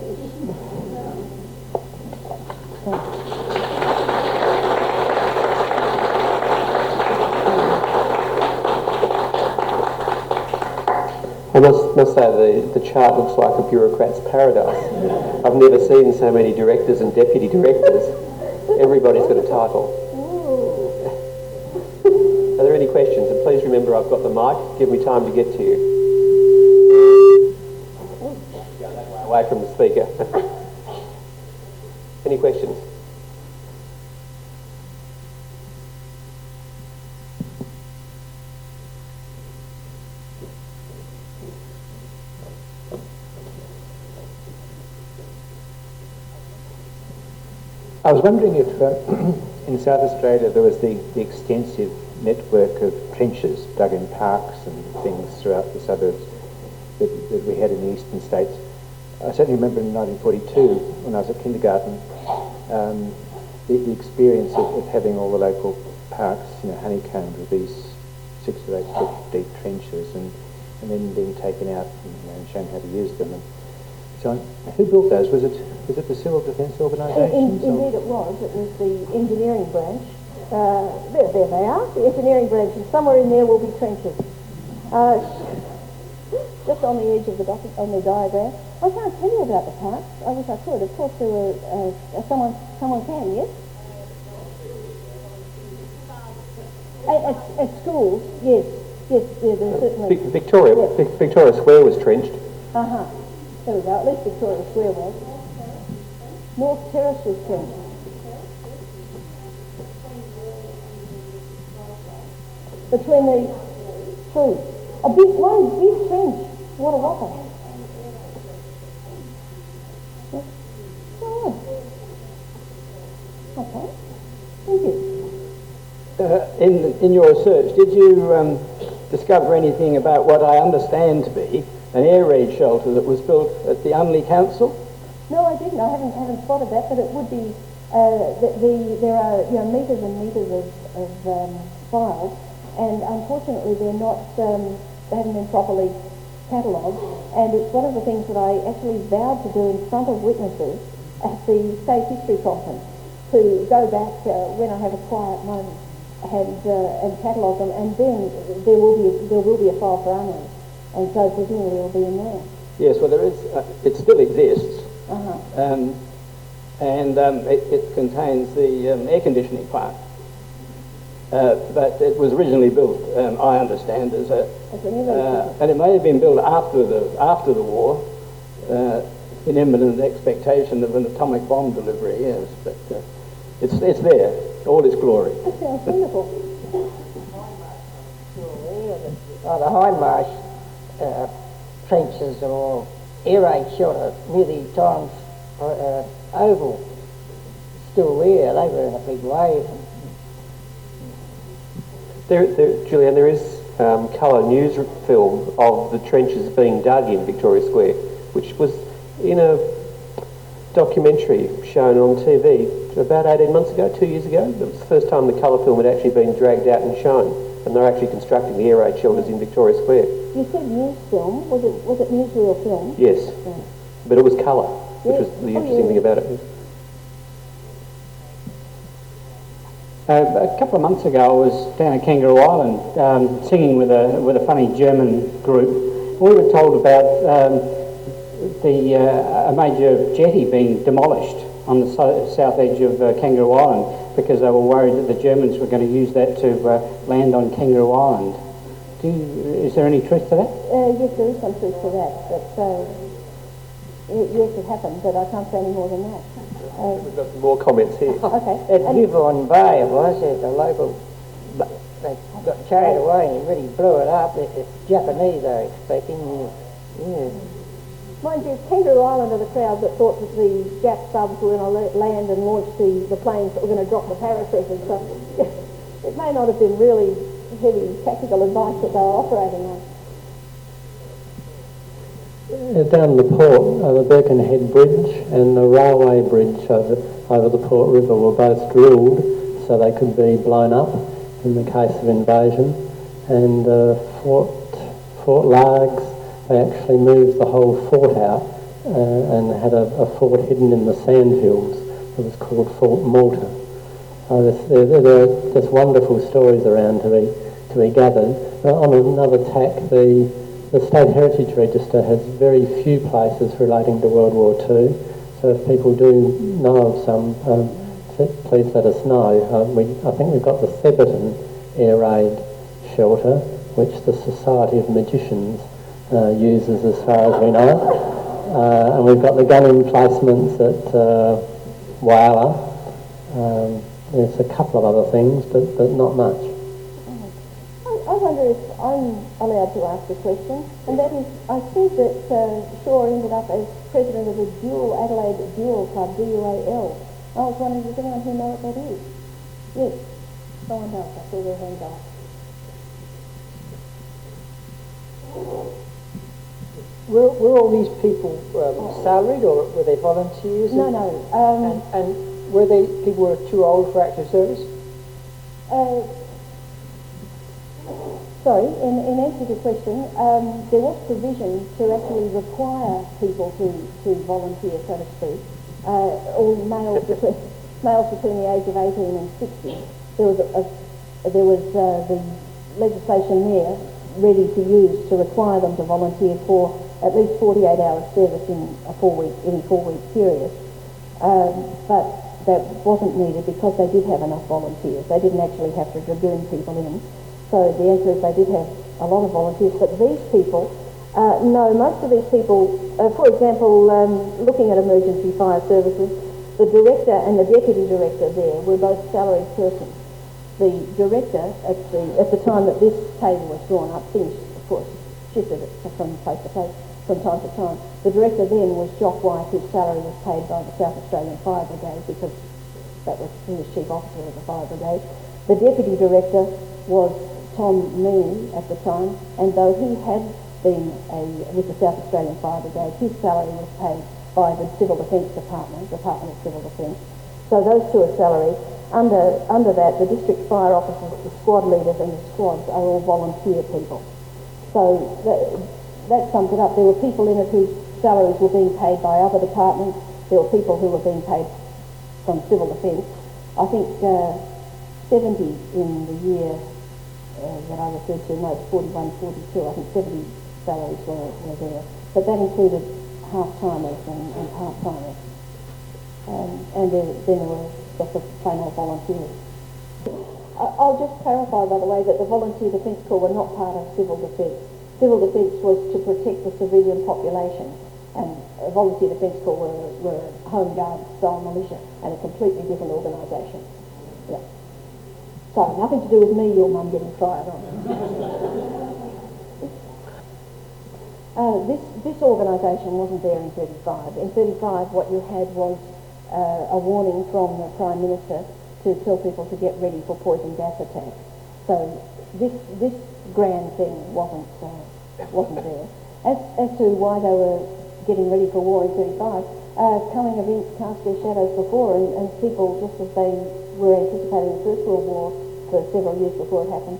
[SPEAKER 1] I must say the chart looks like a bureaucrat's paradise. I've never seen so many directors and deputy directors. Everybody's got a title. Are there any questions? And please remember I've got the mic. Give me time to get to you. Go that way away from the speaker. Any questions?
[SPEAKER 3] I was wondering if in South Australia there was the extensive network of trenches dug in parks and things throughout the suburbs that we had in the eastern states. I certainly remember in 1942 when I was at kindergarten the experience of having all the local parks, honeycombed with these 6 to 8 foot deep trenches and then being taken out and shown how to use them. And so who built those? Was it the Civil Defence Organisations?
[SPEAKER 2] Indeed it was. It was the engineering branch. There they are, the engineering branch, and somewhere in there will be trenches. Just on the edge of on the diagram. I can't tell you about the parks. I wish I could. Of course there were, someone can, yes? At schools, yes, there certainly.
[SPEAKER 1] Victoria Square was trenched.
[SPEAKER 2] Uh-huh. There we go, at least Victoria Square was. North Terraces Trench. Between the two. A big trench. What a whopper. Oh. Okay. Thank you.
[SPEAKER 4] In your research, did you discover anything about what I understand to be an air raid shelter that was built at the Unley Council?
[SPEAKER 2] No, I didn't. I haven't spotted that, but it would be. There are meters and meters of files, and unfortunately they're not. They haven't been properly catalogued, and it's one of the things that I actually vowed to do in front of witnesses at the State History Conference, to go back when I have a quiet moment and catalogue them, and then there will be a file for Unley, and so presumably it'll be in there.
[SPEAKER 4] Yes, well there is. It still exists. It contains the air conditioning plant. But it was originally built, I understand, as a, and it may have been built after the war, in imminent expectation of an atomic bomb delivery. Yes, but it's there, all its glory.
[SPEAKER 2] That sounds wonderful.
[SPEAKER 5] The Hindmarsh trenches or air raid shelter near the Times Oval, still there. They were in a big wave.
[SPEAKER 1] Julianne, there is colour news film of the trenches being dug in Victoria Square, which was in a documentary shown on TV about 18 months ago, 2 years ago. It was the first time the colour film had actually been dragged out and shown, and they're actually constructing the air raid shelters in Victoria Square.
[SPEAKER 2] You said news film. Was it newsreel film?
[SPEAKER 1] Yes,
[SPEAKER 2] Right.
[SPEAKER 1] but it was colour, which was the interesting thing about it.
[SPEAKER 6] A couple of months ago, I was down at Kangaroo Island singing with a funny German group. We were told about a major jetty being demolished on the south edge of Kangaroo Island because they were worried that the Germans were going to use that to land on Kangaroo Island. Is there any truth to that?
[SPEAKER 2] Yes, there is some truth to that. But yes, it happened, but I can't say any more than that.
[SPEAKER 1] We've got some more comments here.
[SPEAKER 2] Okay.
[SPEAKER 5] At Yvonne Bay it was, the local, they got carried away and really blew it up. It's Japanese, they're expecting. Yeah.
[SPEAKER 2] Mind you, Kangaroo Island are the crowd that thought that the Jap subs were going to land and launch the planes that were going to drop the parachuters. So it may not have been really heavy tactical advice that they were operating on.
[SPEAKER 7] Down the port, the Birkenhead Bridge and the railway bridge over the Port River were both drilled so they could be blown up in the case of invasion. And Fort Largs, they actually moved the whole fort out and had a fort hidden in the sandhills. It was called Fort Malta. There are just wonderful stories around to be gathered. On another tack, the State Heritage Register has very few places relating to World War II, so if people do know of some, please let us know. I think we've got the Theberton Air Raid Shelter, which the Society of Magicians uses as far as we know, and we've got the gun emplacements at Whyalla. There's a couple of other things, but not much.
[SPEAKER 2] I wonder if I'm allowed to ask a question, and that is, I think that Shaw ended up as president of the Adelaide Dual Club, WAL. I was wondering, does anyone here know what that is? Yes, someone else, I saw their hand up.
[SPEAKER 5] Were all these people salaried or were they volunteers?
[SPEAKER 2] No.
[SPEAKER 5] And were they people who were too old for active service?
[SPEAKER 2] Sorry, in answer to your question, there was provision to actually require people to volunteer, so to speak, all males between the age of 18 and 60. There was the legislation there ready to use to require them to volunteer for at least 48 hours service in any 4-week period. But that wasn't needed because they did have enough volunteers. They didn't actually have to dragoon people in. So the answer is they did have a lot of volunteers, but these people No, most of these people, for example, looking at emergency fire services, the director and the deputy director there were both salaried persons. The director, at the time that this table was drawn up, things, of course, shifted it from place to place, from time to time. The director then was Jock White, whose salary was paid by the South Australian Fire Brigade because that was, he was chief officer of the Fire Brigade. The deputy director was Tom Meany at the time, and though he had been with the South Australian Fire Brigade, his salary was paid by the Civil Defence Department of Civil Defence. So those two are salaried. Under that, the district fire officers, the squad leaders and the squads are all volunteer people. So that sums it up. There were people in it whose salaries were being paid by other departments. There were people who were being paid from Civil Defence. I think 70 in the year that I referred to, no, 41, 42, I think 70 salaries were there. But that included half-timers and part-timers. And then there were just the plain old volunteers. I'll just clarify, by the way, that the Volunteer Defence Corps were not part of Civil Defence. Civil Defence was to protect the civilian population, and Volunteer Defence Corps were Home Guard style militia, and a completely different organisation. Yeah. So, nothing to do with me, your mum getting fired on. This organisation wasn't there in 35. In 35, what you had was a warning from the Prime Minister to tell people to get ready for poison gas attacks. So this grand thing wasn't there. As to why they were getting ready for war in 35, coming events cast their shadows before, and people, just as they were anticipating the First World War for several years before it happened,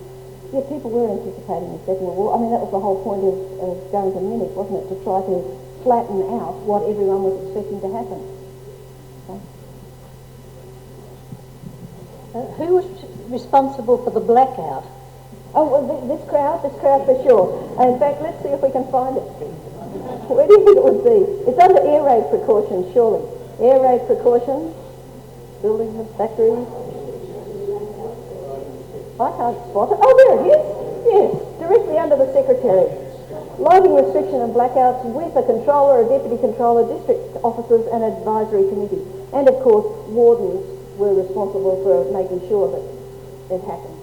[SPEAKER 2] yeah, people were anticipating the Second World War. I mean, that was the whole point of going to Munich, wasn't it? To try to flatten out what everyone was expecting to happen.
[SPEAKER 8] Who was responsible for the blackout?
[SPEAKER 2] Oh, well, this crowd for sure. And in fact, let's see if we can find it. Where do you think it would be? It's under air raid precautions, surely. Air raid precautions, buildings and factories. I can't spot it. Oh, there it is. Yes, directly under the secretary. Lighting restriction and blackouts with a controller, a deputy controller, district officers and advisory committee. And of course, wardens were responsible for making sure that it happened.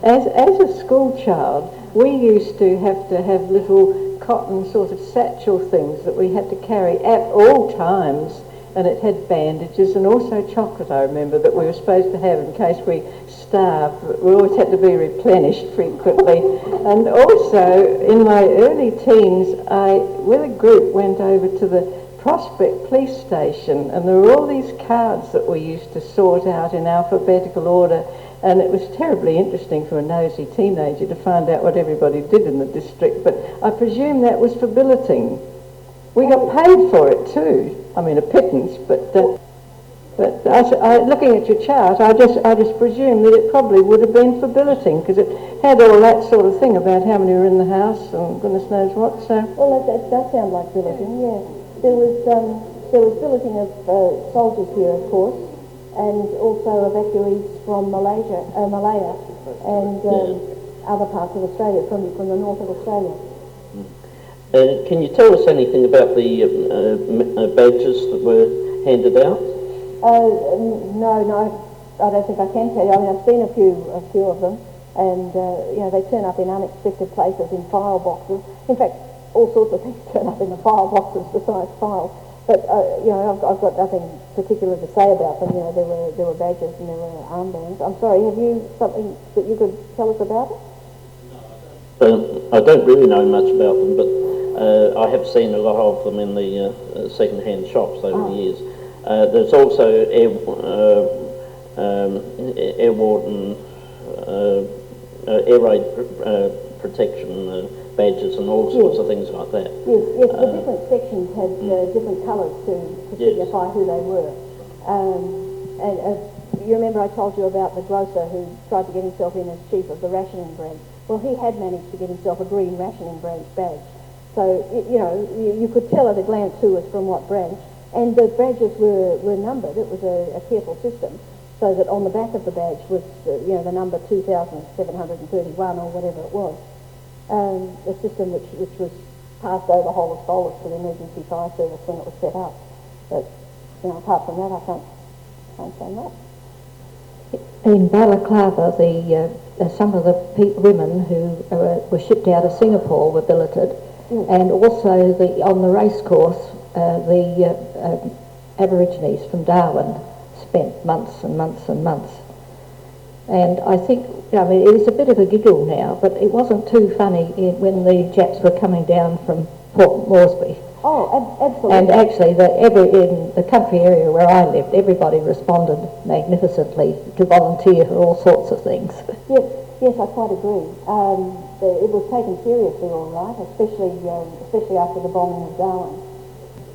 [SPEAKER 5] As a school child, we used to have little cotton sort of satchel things that we had to carry at all times, and it had bandages and also chocolate, I remember, that we were supposed to have in case we starved. We always had to be replenished frequently. And also, in my early teens, I, with a group, went over to the Prospect Police Station, and there were all these cards that we used to sort out in alphabetical order, and it was terribly interesting for a nosy teenager to find out what everybody did in the district, but I presume that was for billeting. We got paid for it too. I mean, a pittance, but looking at your chart, I just presume that it probably would have been for billeting, because it had all that sort of thing about how many were in the house and goodness knows what. So,
[SPEAKER 2] well, that does sound like billeting. Yeah, there was billeting of soldiers here, of course, and also evacuees from Malaya, and other parts of Australia, from the north of Australia.
[SPEAKER 9] Can you tell us anything about the badges that were handed out?
[SPEAKER 2] No, I don't think I can tell you. I mean, I've seen a few of them, and they turn up in unexpected places, in file boxes. In fact, all sorts of things turn up in the file boxes besides files. But I've got nothing particular to say about them. There were badges and there were armbands. I'm sorry. Have you something that you could tell us about it?
[SPEAKER 9] I don't really know much about them, but I have seen a lot of them in the second-hand shops over the years. There's also air warden, air raid protection badges and all sorts of things like that.
[SPEAKER 2] Yes, the different sections had different colours to signify who they were. And you remember I told you about the grocer who tried to get himself in as chief of the rationing branch. Well, he had managed to get himself a green rationing branch badge. So, you could tell at a glance who was from what branch. And the badges were numbered. It was a careful system. so that on the back of the badge was, the number 2,731 or whatever it was. A system which was passed over whole of Solus to the emergency fire service when it was set up. But, apart from that, I can't say much.
[SPEAKER 8] In Balaclava, some of the women who were shipped out of Singapore were billeted, and also on the race course, the Aborigines from Darwin spent months and months and months. And I think, it was a bit of a giggle now, but it wasn't too funny when the Japs were coming down from Port Moresby.
[SPEAKER 2] Oh, absolutely.
[SPEAKER 8] And actually, in the country area where I lived, everybody responded magnificently to volunteer for all sorts of things.
[SPEAKER 2] Yes, I quite agree. It was taken seriously, all right, especially after the bombing of Darwin.